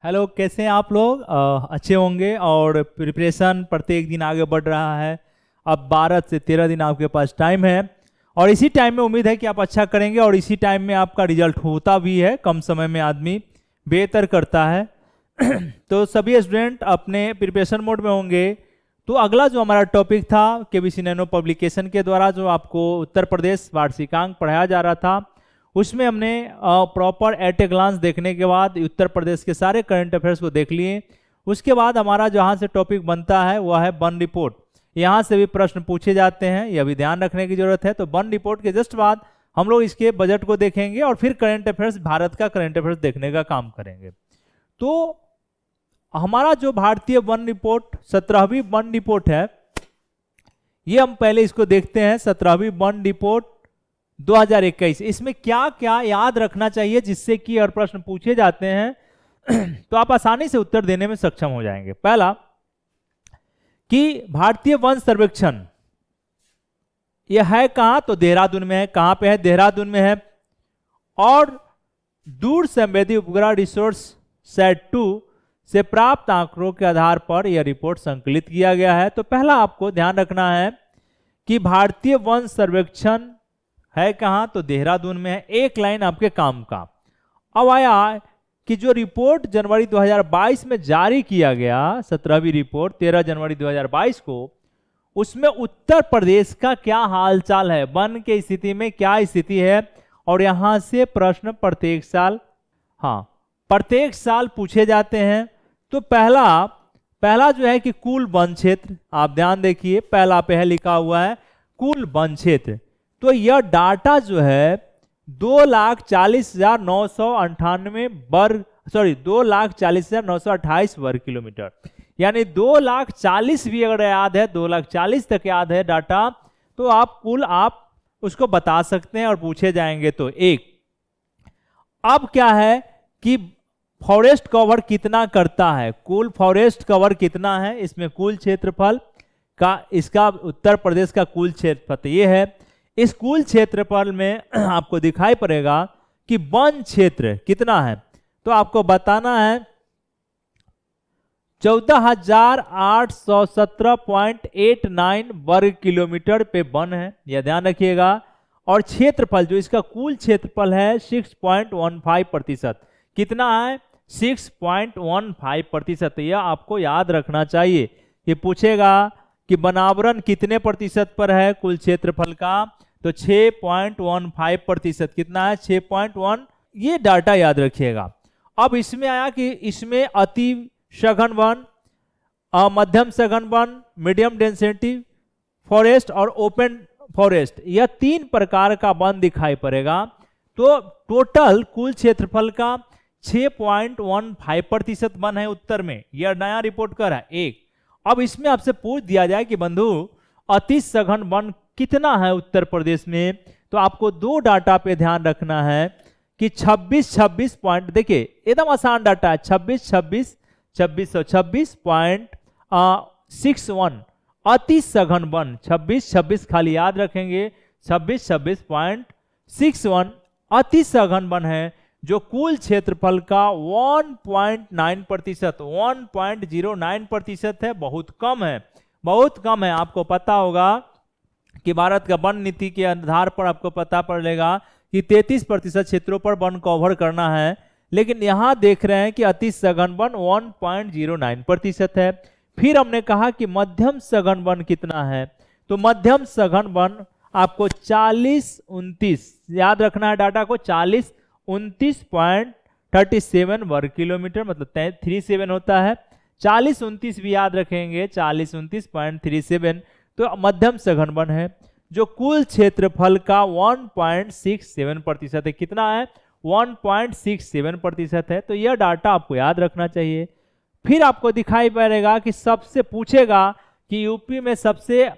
Hello, कैसे हैं आप लोग? अच्छे होंगे। और प्रिपरेशन प्रत्येक दिन आगे बढ़ रहा है। अब 12 से 13 दिन आपके पास टाइम है और इसी टाइम में उम्मीद है कि आप अच्छा करेंगे और इसी टाइम में आपका रिजल्ट होता भी है। कम समय में आदमी बेहतर करता है। तो सभी स्टूडेंट अपने प्रिपरेशन मोड में होंगे। तो अगला जो हमारा टॉपिक था केबीसी नैनो पब्लिकेशन के द्वारा जो आपको उत्तर प्रदेश वार्षिकांक पढ़ाया जा रहा था, उसमें हमने प्रॉपर एट ए ग्लांस देखने के बाद उत्तर प्रदेश के सारे करंट अफेयर्स को देख लिए। उसके बाद हमारा जहाँ से टॉपिक बनता है वह है वन रिपोर्ट। यहाँ से भी प्रश्न पूछे जाते हैं, यह भी ध्यान रखने की जरूरत है। तो वन रिपोर्ट के जस्ट बाद हम लोग इसके बजट को देखेंगे और फिर करंट अफेयर्स, भारत का करंट अफेयर्स देखने का काम करेंगे। तो हमारा जो भारतीय वन रिपोर्ट 17वीं वन रिपोर्ट है, ये हम पहले इसको देखते हैं। 17वीं वन रिपोर्ट 2021, इसमें क्या क्या याद रखना चाहिए जिससे कि और प्रश्न पूछे जाते हैं तो आप आसानी से उत्तर देने में सक्षम हो जाएंगे। पहला कि भारतीय वन सर्वेक्षण यह है कहां? तो देहरादून में है। कहां पे है? देहरादून में है। और दूर संवेदी उपग्रह रिसोर्स सेट 2 से प्राप्त आंकड़ों के आधार पर यह रिपोर्ट संकलित किया गया है। तो पहला आपको ध्यान रखना है कि भारतीय वन सर्वेक्षण है कहां? तो देहरादून में है। एक लाइन आपके काम का। अब आया कि जो रिपोर्ट जनवरी 2022 में जारी किया गया, 17वीं रिपोर्ट 13 जनवरी 2022 को, उसमें उत्तर प्रदेश का क्या हालचाल है, वन के स्थिति में क्या स्थिति है। और यहां से प्रश्न प्रत्येक साल पूछे जाते हैं। तो पहला जो है कि कुल वन क्षेत्र, आप ध्यान देखिए, पहला पे है लिखा हुआ है कुल वन क्षेत्र। तो यह डाटा जो है 2,40,998 2,40,928 वर्ग किलोमीटर, यानी 2,40,000 भी अगर याद है, 2,40,000 तक याद है डाटा, तो आप उसको बता सकते हैं और पूछे जाएंगे। तो एक, अब क्या है कि फॉरेस्ट कवर कितना करता है, कुल फॉरेस्ट कवर कितना है, इसमें कुल क्षेत्रफल का, इसका उत्तर प्रदेश का कुल क्षेत्रफल ये है। इस कुल क्षेत्रफल में आपको दिखाई पड़ेगा कि वन क्षेत्र कितना है। तो आपको बताना है 14,817.89 वर्ग किलोमीटर पे वन है, यह ध्यान रखिएगा। और क्षेत्रफल जो इसका कुल क्षेत्रफल है 6.15%, कितना है? 6.15%। यह आपको याद रखना चाहिए। ये पूछेगा कि वनावरण कितने प्रतिशत पर है कुल क्षेत्रफल का, तो 6.15%। कितना है? 6.1। ये डाटा याद रखिएगा। अब इसमें आया कि इसमें अति सघन वन, मध्यम सघन वन, मीडियम डेंसिटी फॉरेस्ट और ओपन फॉरेस्ट, यह 3 प्रकार का वन दिखाई पड़ेगा। तो टोटल कुल क्षेत्रफल का 6.15% वन है उत्तर में। यह नया रिपोर्ट कर है एक। अब इसमें आपसे पूछ दिया जाए कि बंधु अति सघन वन कितना है उत्तर प्रदेश में, तो आपको 2 डाटा पे ध्यान रखना है कि 26 पॉइंट, देखिए एकदम आसान डाटा है, 26.61 अति सघन वन, 26 खाली याद रखेंगे, 26.61 अति सघन वन है, जो कुल क्षेत्रफल का 1.9%, 1.09% है। बहुत कम है, बहुत कम है। आपको पता होगा कि भारत का वन नीति के आधार पर आपको पता पड़ेगा कि 33% क्षेत्रों पर वन कवर करना है, लेकिन यहां देख रहे हैं कि अति सघन वन 1.09% है। फिर हमने कहा कि मध्यम सघन वन कितना है, तो मध्यम सघन वन आपको 40-29 याद रखना है डाटा को, 40-29.37 वर्ग किलोमीटर, मतलब 37 होता है। 40-29 भी याद रखेंगे, 40-29.37। तो मध्यम सघन वन है, जो कुल क्षेत्रफल का 1.67% है। कितना है? 1.67% है। तो यह डाटा आपको याद रखना चाहिए। फिर आपको दिखाई पड़ेगा कि सबसे पूछेगा कि यूपी में सबसे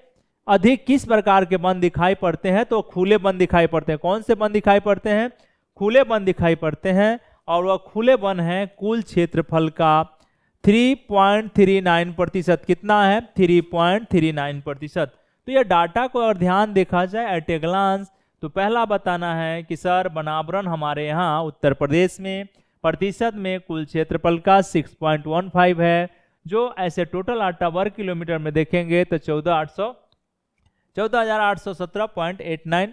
अधिक किस प्रकार के वन दिखाई पड़ते हैं, तो खुले वन दिखाई पड़ते हैं। कौन से वन दिखाई पड़ते हैं? खुले वन दिखाई पड़ते हैं। और वह खुले वन है कुल क्षेत्रफल का 3.39%। कितना है? 3.39%। तो यह डाटा को अगर ध्यान देखा जाए एट ए ग्लांस, तो पहला बताना है कि सर वनावरण हमारे यहाँ उत्तर प्रदेश में प्रतिशत में कुल क्षेत्रफल का 6.15 है, जो ऐसे टोटल आटा वर्ग किलोमीटर में देखेंगे तो 14,817.89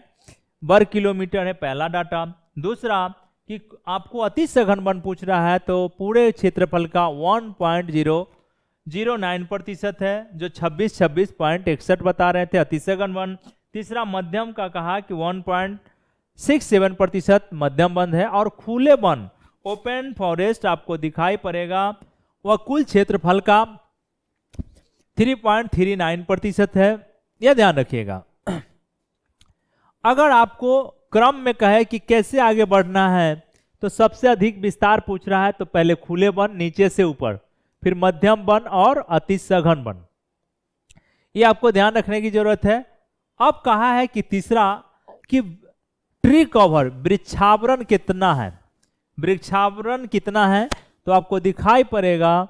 वर्ग किलोमीटर है पहला डाटा। दूसरा कि आपको अति सघन वन पूछ रहा है, तो पूरे क्षेत्रफल का 1.009% है, जो 26.61 बता रहे थे अति सघन वन। तीसरा मध्यम का कहा कि 1.67% मध्यम वन है, और खुले वन ओपन फॉरेस्ट आपको दिखाई पड़ेगा, वह कुल क्षेत्रफल का 3.39% है, यह ध्यान रखिएगा। अगर आपको क्रम में कहे कि कैसे आगे बढ़ना है, तो सबसे अधिक विस्तार पूछ रहा है, तो पहले खुले वन नीचे से ऊपर, फिर मध्यम वन और अति सघन वन, ये आपको ध्यान रखने की जरूरत है। अब कहा है कि तीसरा कि ट्री कवर वृक्षावरण कितना है, वृक्षावरण कितना है, तो आपको दिखाई पड़ेगा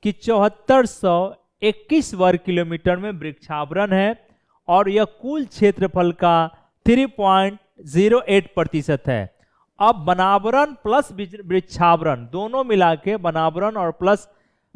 कि 7421 वर्ग किलोमीटर में वृक्षावरण है, और यह कुल क्षेत्रफल का 3.08% है। अब वनावरण प्लस वृक्षावरण दोनों मिला के वनावरण और प्लस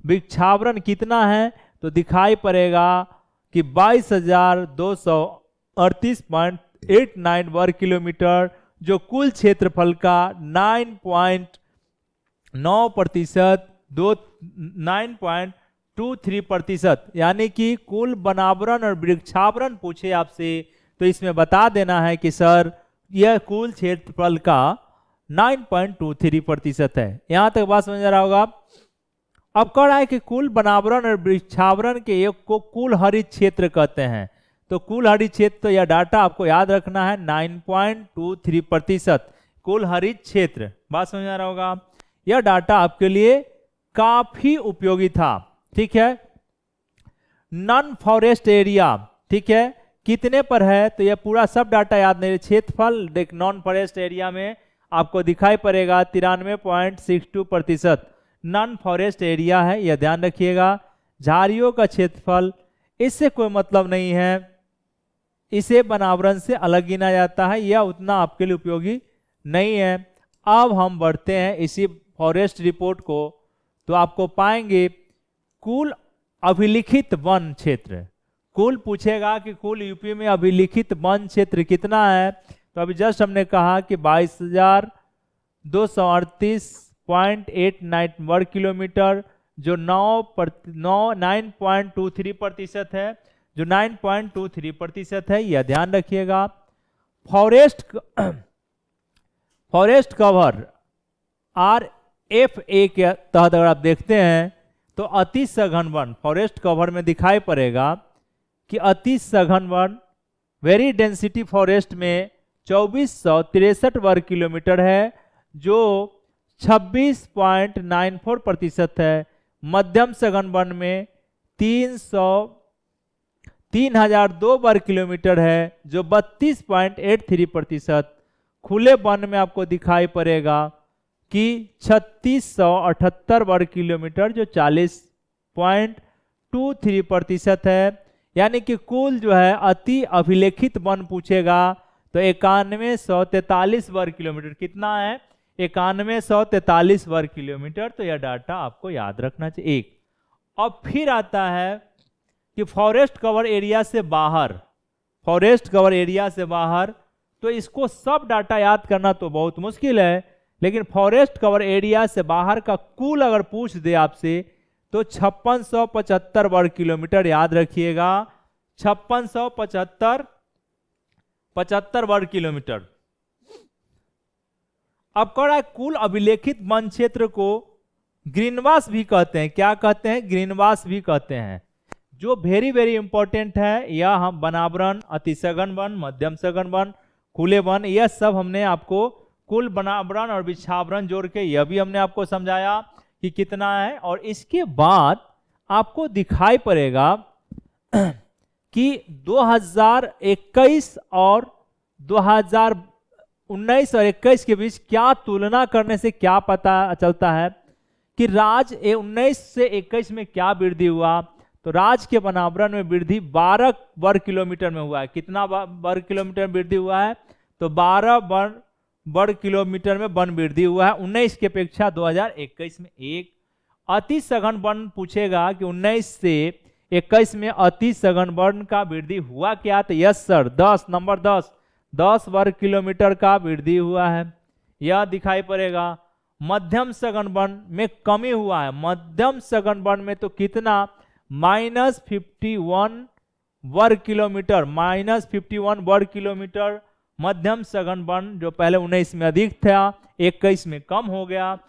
वृक्षावरण कितना है, तो दिखाई पड़ेगा कि 22,238.89 वर्ग किलोमीटर, जो कुल क्षेत्रफल का 9.23%, यानी कि कुल वनावरण और वृक्षावरण पूछे आपसे, तो इसमें बता देना है कि सर यह कुल क्षेत्रफल का 9.23% है। यहां तक बात समझ रहा होगा। अब कह रहा है कि कुल वनावरण और वृक्षावरण के एक को कुल हरित क्षेत्र कहते हैं, तो कुल हरित क्षेत्र, तो यह डाटा आपको याद रखना है 9.23% कुल हरित क्षेत्र। बात समझ आ रहा होगा। यह डाटा आपके लिए काफी उपयोगी था, ठीक है। नॉन फॉरेस्ट एरिया, ठीक है, कितने पर है, तो यह पूरा सब डाटा याद नहीं, क्षेत्रफल देख नॉन फॉरेस्ट एरिया में आपको दिखाई पड़ेगा 93.62% नॉन फॉरेस्ट एरिया है, यह ध्यान रखिएगा। झाड़ियों का क्षेत्रफल, इससे कोई मतलब नहीं है, इसे वनावरण से अलग गिना जाता है, यह उतना आपके लिए उपयोगी नहीं है। अब हम बढ़ते हैं इसी फॉरेस्ट रिपोर्ट को, तो आपको पाएंगे कुल अभिलिखित वन क्षेत्र, कुल पूछेगा कि कुल यूपी में अभिलिखित वन क्षेत्र कितना है, तो अभी जस्ट हमने कहा कि 22,238.89 वर्ग किलोमीटर, जो 9.23% है, जो 9.23% है, यह ध्यान रखिएगा। फॉरेस्ट कवर RFA के तहत अगर आप देखते हैं, तो अति सघन वन फॉरेस्ट कवर में दिखाई पड़ेगा कि अति सघन वन वेरी डेंसिटी फॉरेस्ट में 2463 वर्ग किलोमीटर है, जो 26.94% है। मध्यम सघन वन में 3002 वर्ग किलोमीटर है, जो 32.83%। खुले वन में आपको दिखाई पड़ेगा कि 3678 वर्ग किलोमीटर, जो 40.23% है। यानी कि कुल जो है अति अभिलेखित वन पूछेगा, तो 9143 वर्ग किलोमीटर कितना है, 9143 वर्ग किलोमीटर, तो यह डाटा आपको याद रखना चाहिए। एक अब फिर आता है कि फॉरेस्ट कवर एरिया से बाहर, फॉरेस्ट कवर एरिया से बाहर, तो इसको सब डाटा याद करना तो बहुत मुश्किल है, लेकिन फॉरेस्ट कवर एरिया से बाहर का कुल अगर पूछ दे आपसे, तो 5675 वर्ग किलोमीटर याद रखिएगा, 5675 वर्ग किलोमीटर। अब कह रहा है कुल अभिलेखित वन क्षेत्र को ग्रीनवास भी कहते हैं। क्या कहते हैं? ग्रीनवास भी कहते हैं, जो वेरी वेरी इंपॉर्टेंट है। यह हम वनावरण, अतिसघन वन, मध्यम सघन वन, खुले वन, यह सब हमने आपको कुल वनावरण और वृक्षावरण जोड़ के यह भी हमने आपको समझाया कि कितना है। और इसके बाद आपको दिखाई पड़ेगा कि 2021 और 2019 और 21 के बीच क्या तुलना करने से क्या पता चलता है कि राज्य 19 से 21 में क्या वृद्धि हुआ। तो राज्य के वनावरण में वृद्धि 12 वर्ग किलोमीटर में हुआ है। कितना वर्ग किलोमीटर वृद्धि हुआ है? तो 12 वर्ग किलोमीटर में वन वृद्धि हुआ है 19 की अपेक्षा 2021 में। एक अति सघन वन पूछेगा कि 19 से 21 में अति सघन वन का वृद्धि हुआ क्या, तो यस सर 10 नंबर 10 वर्ग किलोमीटर का वृद्धि हुआ है, यह दिखाई पड़ेगा। मध्यम सघन वन में कमी हुआ है, मध्यम सघन वन में तो कितना -51 वर्ग किलोमीटर, -51 वर्ग किलोमीटर मध्यम सघन वन, जो पहले 19 में अधिक था 21 में कम हो गया।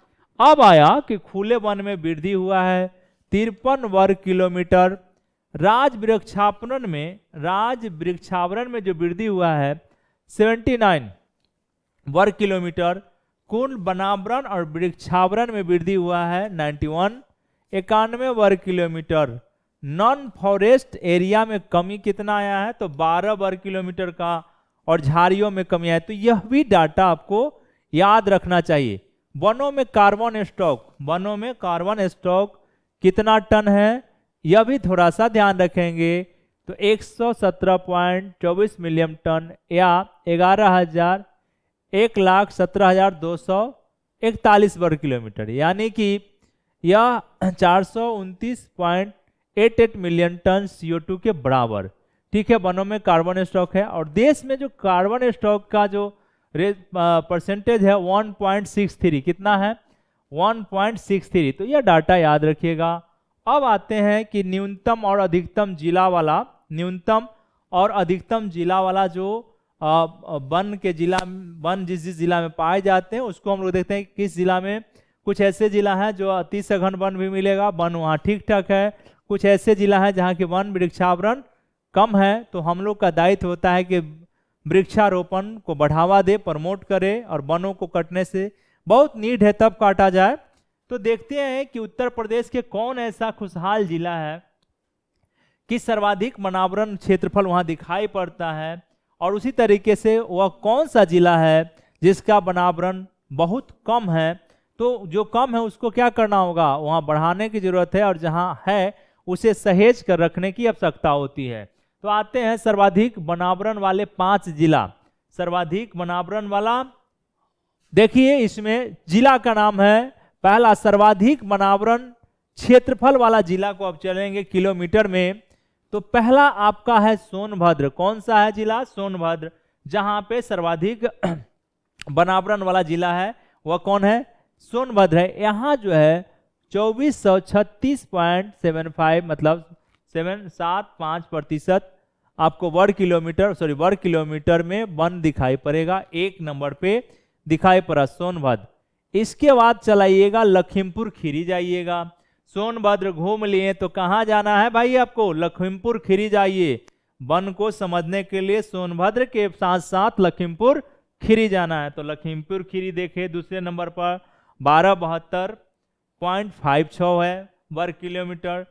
अब आया कि खुले वन में वृद्धि हुआ है 53 वर्ग किलोमीटर। राज वृक्षावरण में जो वृद्धि हुआ है 79 वर्ग किलोमीटर। कुल वनावरण और वृक्षावरण में वृद्धि हुआ है 91 वर्ग किलोमीटर। नॉन फॉरेस्ट एरिया में कमी कितना आया है, तो 12 वर्ग किलोमीटर का, और झाड़ियों में कमी आया। तो यह भी डाटा आपको याद रखना चाहिए। वनों में कार्बन स्टॉक कितना टन है, यह भी थोड़ा सा ध्यान रखेंगे। तो 117.24 मिलियन टन या 1,17,241 वर्ग किलोमीटर, यानी कि यह 429.88 मिलियन टन CO2 के बराबर। ठीक है, वनों में कार्बन स्टॉक है। और देश में जो कार्बन स्टॉक का जो परसेंटेज है 1.63, कितना है 1.63। तो यह डाटा याद रखिएगा। अब आते हैं कि न्यूनतम और अधिकतम जिला वाला जो वन जिस जिला में पाए जाते हैं उसको हम लोग देखते हैं किस जिला में। कुछ ऐसे जिला हैं जो अति सघन वन भी मिलेगा, वन वहाँ ठीक ठाक है। कुछ ऐसे जिला है जहाँ के वन वृक्षावरण कम है, तो हम लोग का दायित्व होता है कि वृक्षारोपण को बढ़ावा दे, प्रमोट करे, और वनों को कटने से बहुत नीड है तब काटा जाए। तो देखते हैं कि उत्तर प्रदेश के कौन ऐसा खुशहाल जिला है कि सर्वाधिक वनावरण क्षेत्रफल वहां दिखाई पड़ता है, और उसी तरीके से वह कौन सा जिला है जिसका वनावरण बहुत कम है। तो जो कम है उसको क्या करना होगा, वहां बढ़ाने की जरूरत है, और जहां है उसे सहेज कर रखने की आवश्यकता होती है। तो आते हैं सर्वाधिक वनावरण वाले 5 जिला। सर्वाधिक वनावरण वाला, देखिए इसमें जिला का नाम है पहला सर्वाधिक वनावरण क्षेत्रफल वाला जिला को अब चलेंगे किलोमीटर में। तो पहला आपका है सोनभद्र। कौन सा है जिला, सोनभद्र, जहां पे सर्वाधिक वनावरण वाला जिला है वह कौन है, सोनभद्र है। यहाँ जो है 2436.75 मतलब 7.75% आपको वर्ग किलोमीटर में वन दिखाई पड़ेगा। एक नंबर पे दिखाई पड़ा सोनभद्र। इसके बाद चलाइएगा लखीमपुर खीरी जाइएगा। सोनभद्र घूम लिए तो कहाँ जाना है भाई आपको, लखीमपुर खीरी जाइए। वन को समझने के लिए सोनभद्र के साथ साथ लखीमपुर खीरी जाना है। तो लखीमपुर खीरी देखे दूसरे नंबर पर 1272.56 है वर्ग किलोमीटर।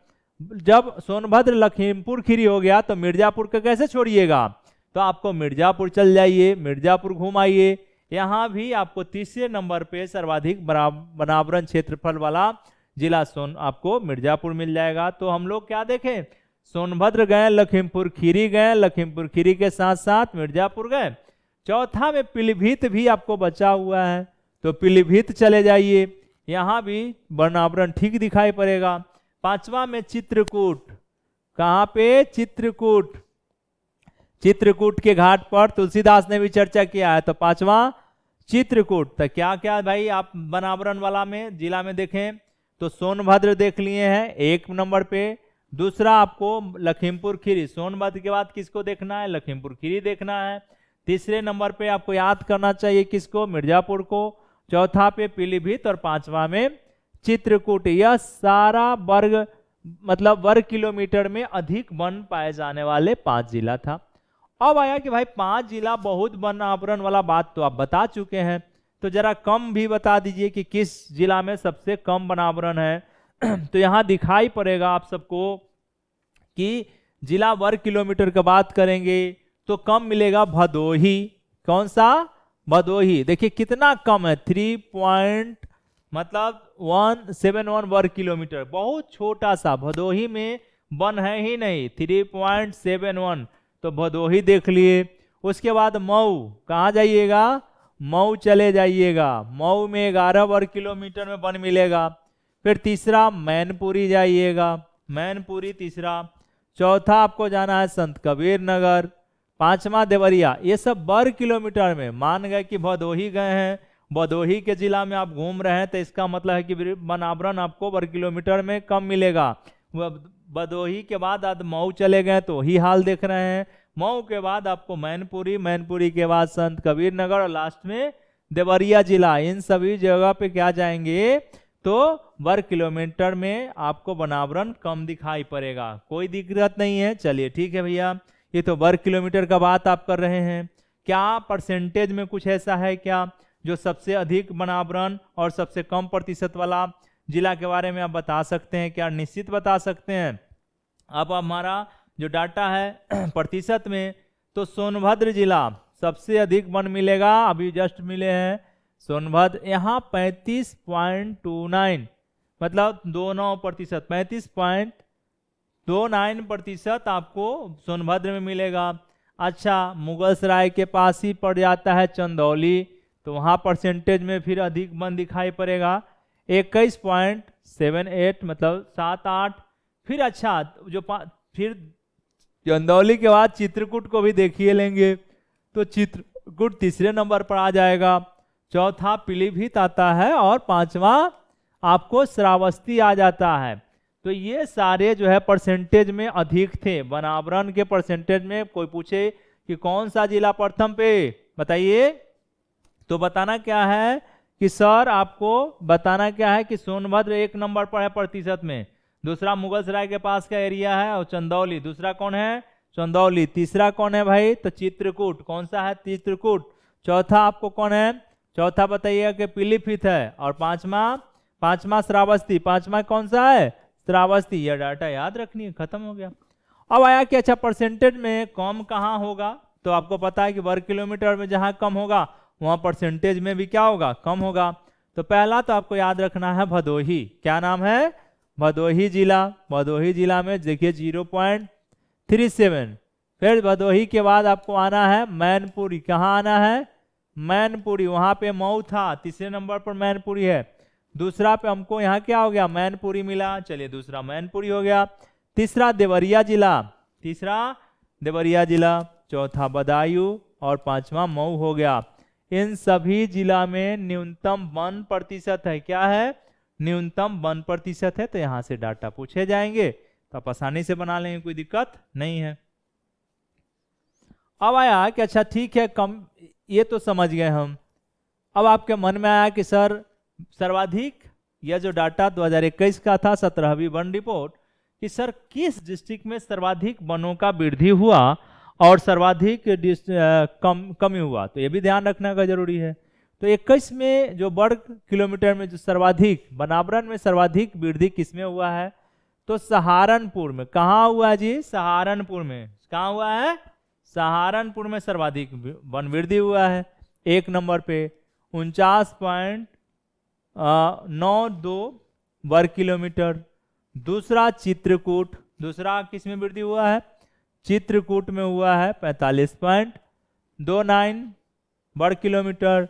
जब सोनभद्र लखीमपुर खीरी हो गया तो मिर्जापुर का कैसे छोड़िएगा, तो आपको मिर्जापुर चल जाइए, मिर्जापुर घूम आइए। यहाँ भी आपको तीसरे नंबर पे सर्वाधिक वनावरण क्षेत्रफल वाला जिला आपको मिर्जापुर मिल जाएगा। तो हम लोग क्या देखें, सोनभद्र गए, लखीमपुर खीरी गए, लखीमपुर खीरी के साथ साथ मिर्जापुर गए। चौथा में पीलीभीत भी आपको बचा हुआ है, तो पीलीभीत चले जाइए, यहाँ भी वनावरण ठीक दिखाई पड़ेगा। पांचवा में चित्रकूट, कहाँ पे, चित्रकूट के घाट पर तुलसीदास ने भी चर्चा किया है। तो पांचवा चित्रकूट। तो क्या क्या भाई आप वनावरण वाला में जिला में देखें तो सोनभद्र देख लिए हैं एक नंबर पे। दूसरा आपको लखीमपुर खीरी, सोनभद्र के बाद किसको देखना है, लखीमपुर खीरी देखना है। तीसरे नंबर पे आपको याद करना चाहिए किसको, मिर्जापुर को। चौथा पे पीलीभीत और पांचवा में चित्रकूट। यह सारा वर्ग किलोमीटर में अधिक वन पाए जाने वाले 5 जिला था। अब आया कि भाई 5 जिला बहुत वनावरण वाला बात तो आप बता चुके हैं, तो जरा कम भी बता दीजिए कि किस जिला में सबसे कम वनावरण है। तो यहाँ दिखाई पड़ेगा आप सबको कि जिला वर्ग किलोमीटर की बात करेंगे तो कम मिलेगा भदोही। कौन सा, भदोही। देखिए कितना कम है, 3.171 वर्ग किलोमीटर, बहुत छोटा सा। भदोही में वन है ही नहीं, 3.71, तो भदोही देख लिए। उसके बाद मऊ, कहाँ जाइएगा, मऊ चले जाइएगा, मऊ में 11 वर्ग किलोमीटर में वन मिलेगा। फिर तीसरा मैनपुरी जाइएगा, मैनपुरी तीसरा। चौथा आपको जाना है संत कबीर नगर, पांचवा देवरिया। ये सब वर्ग किलोमीटर में। मान गए कि भदोही गए हैं, भदोही के जिला में आप घूम रहे हैं, तो इसका मतलब है कि वन आवरण आपको वर्ग किलोमीटर में कम मिलेगा। भदोही के बाद आप मऊ चले गए तो ही हाल देख रहे हैं। मऊ के बाद आपको मैनपुरी, मैनपुरी के बाद संत कबीर नगर और लास्ट में देवरिया जिला। इन सभी जगह पे क्या जाएंगे तो वर्ग किलोमीटर में आपको वनावरण कम दिखाई पड़ेगा। कोई दिक्कत नहीं है। चलिए ठीक है भैया, ये तो वर्ग किलोमीटर का बात आप कर रहे हैं। क्या परसेंटेज में कुछ ऐसा है क्या जो सबसे अधिक वनावरण और सबसे कम प्रतिशत वाला जिला के बारे में आप बता सकते हैं क्या? निश्चित बता सकते हैं। अब हमारा जो डाटा है प्रतिशत में, तो सोनभद्र जिला सबसे अधिक वन मिलेगा। अभी जस्ट मिले हैं सोनभद्र, यहाँ 35.29 मतलब 29%, 35.29% आपको सोनभद्र में मिलेगा। अच्छा, मुगलसराय के पास ही पड़ जाता है चंदौली, तो वहाँ परसेंटेज में फिर अधिक वन दिखाई पड़ेगा 21.78 मतलब 7-8। फिर अच्छा फिर चंदौली के बाद चित्रकूट को भी देखिए लेंगे, तो चित्रकूट तीसरे नंबर पर आ जाएगा। चौथा पीलीभीत आता है और पांचवा आपको श्रावस्ती आ जाता है। तो ये सारे जो है परसेंटेज में अधिक थे। वनावरण के परसेंटेज में कोई पूछे कि कौन सा जिला प्रथम पे, बताइए, तो बताना क्या है कि सर आपको बताना क्या है कि सोनभद्र 1 नंबर पर है प्रतिशत में। दूसरा मुगलसराय के पास का एरिया है और चंदौली। दूसरा कौन है? चंदौली। तीसरा कौन है भाई? तो चित्रकूट। कौन सा है? चित्रकूट। चौथा आपको कौन है? चौथा बताइएगा कि पीलीभीत है। और पांचवा श्रावस्ती। पांचवा कौन सा है? श्रावस्ती। यह डाटा याद रखनी है, खत्म हो गया। अब आया कि अच्छा परसेंटेज में कम कहाँ होगा, तो आपको पता है कि वर्ग किलोमीटर में जहां कम होगा वहां परसेंटेज में भी क्या होगा? कम होगा। तो पहला तो आपको याद रखना है भदोही। क्या नाम है? भदोही जिला। भदोही जिला में देखिए 0.37। फिर भदोही के बाद आपको आना है मैनपुरी। कहाँ आना है? मैनपुरी। वहां पे मऊ था, तीसरे नंबर पर मैनपुरी है। दूसरा पे हमको यहाँ क्या हो गया? मैनपुरी मिला। चलिए दूसरा मैनपुरी हो गया। तीसरा देवरिया जिला। तीसरा देवरिया जिला। चौथा बदायूं और पांचवा मऊ हो गया। इन सभी जिला में न्यूनतम 1% है। क्या है? न्यूनतम 1% है। तो यहां से डाटा पूछे जाएंगे तो आप आसानी से बना लेंगे, कोई दिक्कत नहीं है। अब आया कि अच्छा ठीक है, कम, ये तो समझ गए हम। अब आपके मन में आया कि सर सर्वाधिक, यह जो डाटा 2021 का था 17वीं वन रिपोर्ट, कि सर किस डिस्ट्रिक्ट में सर्वाधिक वनों का वृद्धि हुआ और सर्वाधिक कमी हुआ, तो ये भी ध्यान रखना का जरूरी है। तो 21 में जो वर्ग किलोमीटर में जो सर्वाधिक वनावरण में सर्वाधिक वृद्धि किसमें हुआ है? तो सहारनपुर में। कहाँ हुआ है जी? सहारनपुर में। कहाँ हुआ है? सहारनपुर में सर्वाधिक वन वृद्धि हुआ है। 1 नंबर पे 49.92 वर्ग किलोमीटर। दूसरा चित्रकूट। दूसरा किस में वृद्धि हुआ है? चित्रकूट में हुआ है 45.29 वर्ग किलोमीटर।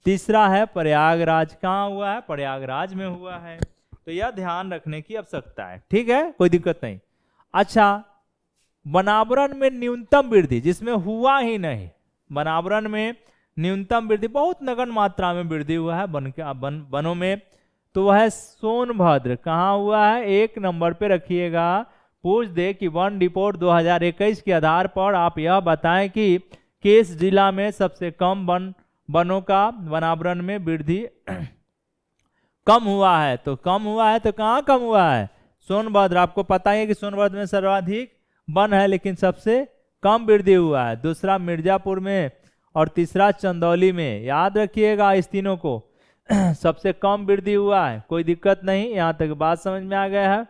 तीसरा है प्रयागराज। कहाँ हुआ है? प्रयागराज में हुआ है। तो यह ध्यान रखने की आवश्यकता है, ठीक है, कोई दिक्कत नहीं। अच्छा, वनावरण में न्यूनतम वृद्धि जिसमें हुआ ही नहीं, वनावरण में न्यूनतम वृद्धि बहुत नगण्य मात्रा में वृद्धि हुआ है वनों में, तो वह है सोनभद्र। कहाँ हुआ है? 1 नंबर पे रखिएगा। पूछ दे कि वन रिपोर्ट 2021 के आधार पर आप यह बताएं कि किस जिला में सबसे कम वनों का वनावरण में वृद्धि कम हुआ है। तो कम हुआ है तो कहाँ कम हुआ है? सोनभद्र। आपको पता है कि सोनभद्र में सर्वाधिक वन है लेकिन सबसे कम वृद्धि हुआ है। दूसरा मिर्जापुर में और तीसरा चंदौली में। याद रखिएगा इस तीनों को। सबसे कम वृद्धि हुआ है, कोई दिक्कत नहीं, यहां तक बात समझ में आ गया है।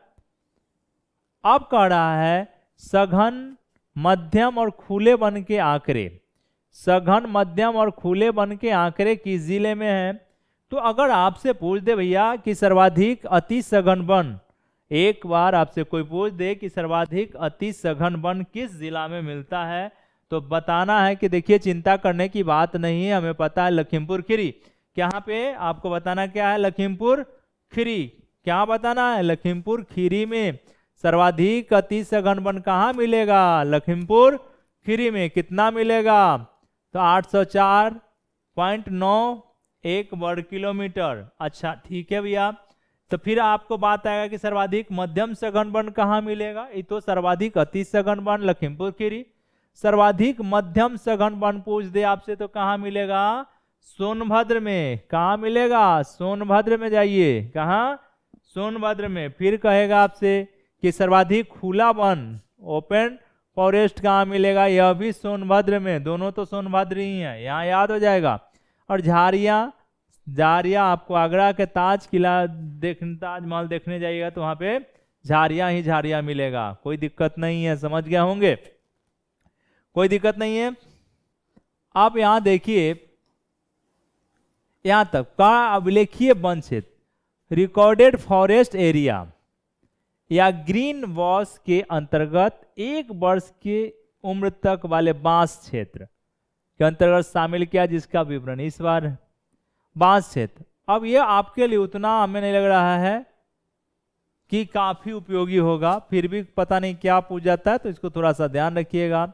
अब कह रहा है सघन, मध्यम और खुले वन के आंकड़े। सघन, मध्यम और खुले वन के आंकड़े किस जिले में है? तो अगर आपसे पूछ दे भैया कि सर्वाधिक अति सघन वन, एक बार आपसे कोई पूछ दे कि सर्वाधिक अति सघन वन किस जिला में मिलता है, तो बताना है कि देखिए चिंता करने की बात नहीं है, हमें पता है लखीमपुर खीरी। यहाँ पे आपको बताना क्या है, लखीमपुर खीरी। क्या बताना है, लखीमपुर खीरी में सर्वाधिक अति सघन वन कहाँ मिलेगा, लखीमपुर खीरी में। कितना मिलेगा, तो 804.91 वर्ग किलोमीटर। अच्छा ठीक है भैया। तो फिर आपको बात आएगा कि सर्वाधिक मध्यम सघन वन कहाँ मिलेगा, ये तो सर्वाधिक अति सघन वन लखीमपुर खीरी। सर्वाधिक मध्यम सघन वन पूछ दे आपसे तो कहाँ मिलेगा, सोनभद्र में। कहाँ मिलेगा, सोनभद्र में जाइए। कहाँ, सोनभद्र में। फिर कहेगा आपसे कि सर्वाधिक खुला वन ओपन फॉरेस्ट कहाँ मिलेगा, यह भी सोनभद्र में। दोनों तो सोनभद्र ही है, यहाँ याद हो जाएगा। और झारिया, झारिया आपको आगरा के ताज किला देखने, ताजमहल देखने जाइएगा तो वहां पे झारिया ही झारिया मिलेगा। कोई दिक्कत नहीं है, समझ गए होंगे, कोई दिक्कत नहीं है। आप यहां देखिए, यहां तक का अभिलेखीय वन क्षेत्र, रिकॉर्डेड फॉरेस्ट एरिया या ग्रीन वॉश के अंतर्गत 1 वर्ष के उम्र तक वाले बांस क्षेत्र के अंतर्गत शामिल किया, जिसका विवरण इस बार है। बांस क्षेत्र, अब ये आपके लिए उतना हमें नहीं लग रहा है कि काफी उपयोगी होगा, फिर भी पता नहीं क्या पूछ जाता है, तो इसको थोड़ा सा ध्यान रखिएगा।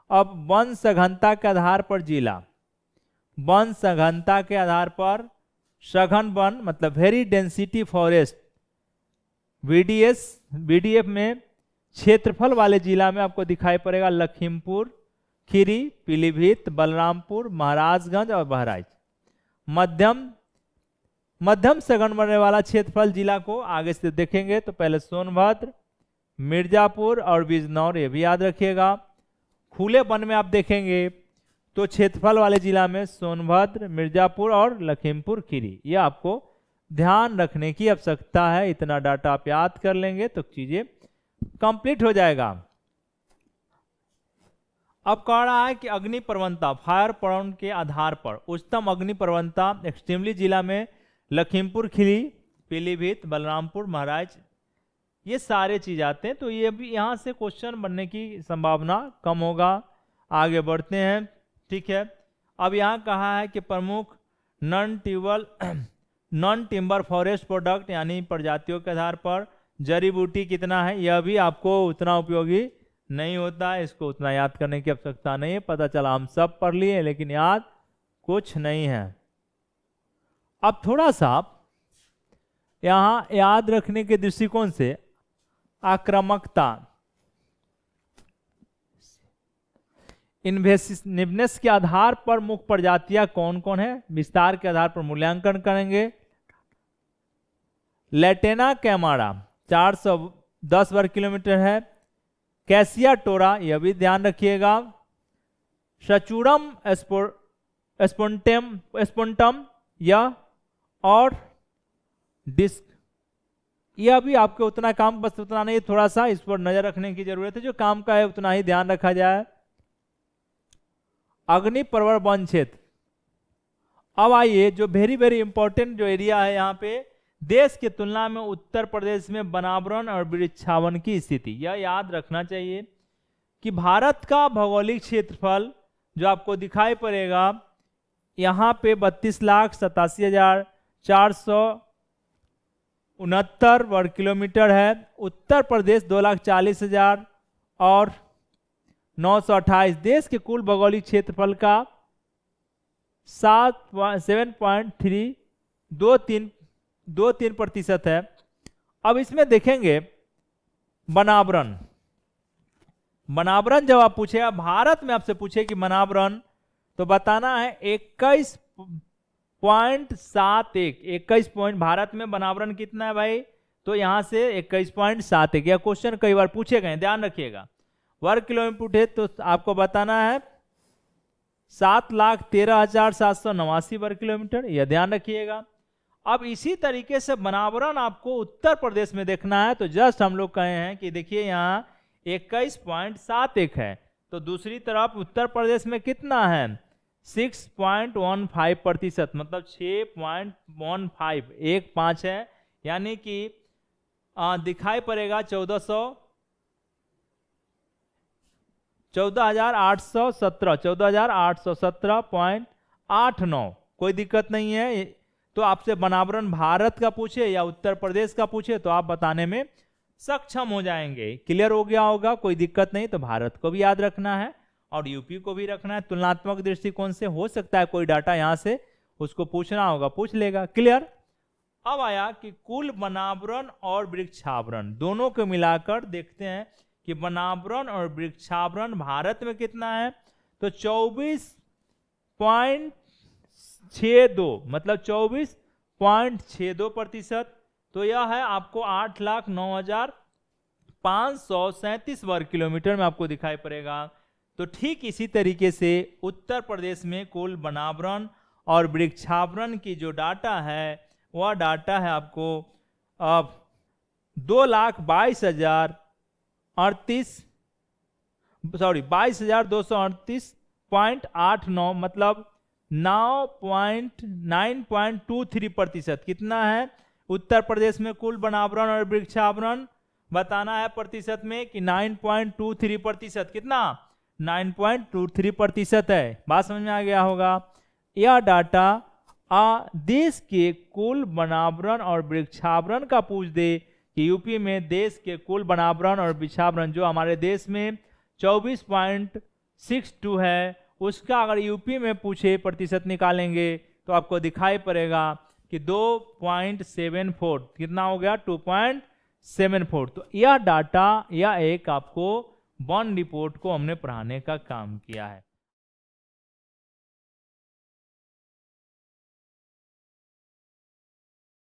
अब वन सघनता के आधार पर जिला, वन सघनता के आधार पर सघन वन मतलब very density forest, VDS, VDF में क्षेत्रफल वाले जिला में आपको दिखाई पड़ेगा लखीमपुर खीरी, पीलीभीत, बलरामपुर, महाराजगंज और बहराइच। मध्यम सघन बनने वाला क्षेत्रफल जिला को आगे से देखेंगे तो पहले सोनभद्र, मिर्जापुर और बिजनौर, ये भी याद रखिएगा। खुले वन में आप देखेंगे तो क्षेत्रफल वाले जिला में सोनभद्र, मिर्जापुर और लखीमपुर खीरी, ये आपको ध्यान रखने की आवश्यकता है। इतना डाटा आप याद कर लेंगे तो चीजें कंप्लीट हो जाएगा। अब कह रहा है कि अग्नि प्रवणता, फायर पॉइंट के आधार पर उच्चतम अग्नि प्रवणता एक्सट्रीमली जिला में लखीमपुर खीरी, पीलीभीत, बलरामपुर, महाराज, ये सारे चीज आते हैं। तो ये भी यहाँ से क्वेश्चन बनने की संभावना कम होगा। आगे बढ़ते हैं, ठीक है। अब यहाँ कहा है कि प्रमुख नॉन टिम्बर फॉरेस्ट प्रोडक्ट यानी प्रजातियों के आधार पर जड़ी बूटी कितना है, यह भी आपको उतना उपयोगी नहीं होता है, इसको उतना याद करने की आवश्यकता नहीं है। पता चला हम सब पढ़ लिए लेकिन याद कुछ नहीं है। अब थोड़ा सा यहां याद रखने के दृष्टिकोण से आक्रामकता, इन्वेसिवनेस के आधार पर मुख्य प्रजातियां कौन कौन है, विस्तार के आधार पर मूल्यांकन करेंगे। लैटेना कैमारा 410 वर्ग किलोमीटर है। कैसिया टोरा, यह भी ध्यान रखिएगा। सचूरम स्पोंटम या और डिस्क, यह भी आपके उतना काम, बस उतना नहीं, थोड़ा सा इस पर नजर रखने की जरूरत है। जो काम का है उतना ही ध्यान रखा जाए। अग्नि प्रवर वन क्षेत्र, अब आइए जो वेरी वेरी इंपॉर्टेंट जो एरिया है यहाँ पे, देश की तुलना में उत्तर प्रदेश में वनावरण और वृक्षावन की स्थिति, यह याद रखना चाहिए कि भारत का भौगोलिक क्षेत्रफल जो आपको दिखाई पड़ेगा यहाँ पे 32,87,469 वर्ग किलोमीटर है। उत्तर प्रदेश 2,40,000 और 928। देश के कुल भौगोलिक क्षेत्रफल का 7.323% है। अब इसमें देखेंगे वनावरण, वनावरण जब आप पूछेगा भारत में, आपसे पूछे कि वनावरण, तो बताना है 21.71। 21 पॉइंट, भारत में वनावरण कितना है भाई, तो यहां से 21.71। यह क्वेश्चन कई बार पूछे गए, ध्यान रखिएगा। वर्ग किलोमीटर है तो आपको बताना है 7,13,789 वर्ग किलोमीटर, यह ध्यान रखिएगा। अब इसी तरीके से वनावरण आपको उत्तर प्रदेश में देखना है, तो जस्ट हम लोग कहे हैं कि देखिए यहाँ 21.71 है, तो दूसरी तरफ उत्तर प्रदेश में कितना है 6.15%, मतलब 6.15, 1.5 है, यानी कि दिखाई पड़ेगा 1400 14,817 14,817.89। कोई दिक्कत नहीं है। तो आपसे वनावरण भारत का पूछे या उत्तर प्रदेश का पूछे तो आप बताने में सक्षम हो जाएंगे। क्लियर हो गया होगा, कोई दिक्कत नहीं। तो भारत को भी याद रखना है और यूपी को भी रखना है। तुलनात्मक दृष्टिकोण से हो सकता है कोई डाटा यहां से उसको पूछना होगा, पूछ लेगा। क्लियर। अब आया कि कुल वनावरण और वृक्षावरण दोनों को मिलाकर देखते हैं कि वनावरण और वृक्षावरण भारत में कितना है। तो 24.62 मतलब 24.62%। तो यह है आपको 8,09,537 वर्ग किलोमीटर में आपको दिखाई पड़ेगा। तो ठीक इसी तरीके से उत्तर प्रदेश में कुल वनावरण और वृक्षावरण की जो डाटा है वह डाटा है आपको 22,238.89 मतलब 9.23%। कितना है उत्तर प्रदेश में कुल वनावरण और वृक्षावरण? बताना है प्रतिशत में कि 9.23%। कितना? 9.23% है। बात समझ में आ गया होगा। यह डाटा देश के कुल वनावरण और वृक्षावरण का पूछ दे कि यूपी में देश के कुल वनावरण और वृक्षावरण जो हमारे देश में 24.62 है, उसका अगर यूपी में पूछे प्रतिशत निकालेंगे तो आपको दिखाई पड़ेगा कि 2.74। कितना हो गया? 2.74। तो यह डाटा या एक आपको वन रिपोर्ट को हमने पढ़ाने का काम किया है।